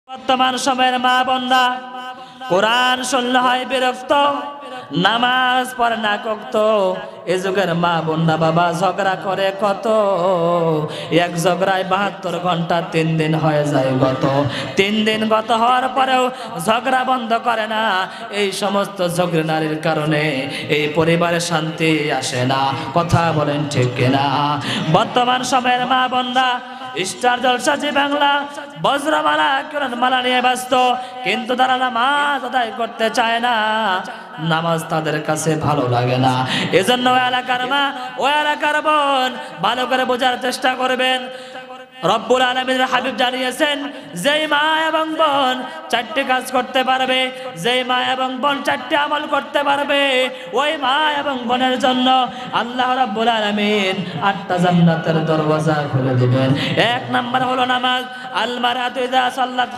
বর্তমান সময়ের মা বোনরা কোরআন শুনলে হয় বিরক্ত, নামাজ পড়ে না কত। এ যুগের মা বোনরা বাবা ঝগড়া করে কত, এক ঝগড়ায় 72 ঘন্টা 3 দিন হয়ে যায় গত। 3 দিন গত হওয়ার পরেও ঝগড়া বন্ধ করে না। এই সমস্ত ঝগড়া নারীর কারণে এই পরিবারে শান্তি আসে না। কথা বলেন ঠিক কিনা? বর্তমান সময়ের মা বোনরা স্টার জলসা জি বাংলা বজ্রমালা কোরআন মালা নিয়ে ব্যস্ত, কিন্তু তারা নামাজ আদায় করতে চায় না। নামাজ তাদের কাছে ভালো লাগে না। এজন্য ওই এলাকার মা, ওই এলাকার বোন ভালো করে বোঝার চেষ্টা করবেন। রব্বুল আলামিনের হাবিব জানিয়েছেন, যেই মা এবং বোন 4টি কাজ করতে পারবে, যেই মা এবং বোন 4টি আমল করতে পারবে, ওই মা এবং বোনের জন্য আল্লাহ রাব্বুল আলামিন 8টা জান্নাতের দরওয়াজা খুলে দিবেন। 1 নাম্বার হলো নামাজ। আল মারাতু ইযা সাল্লাত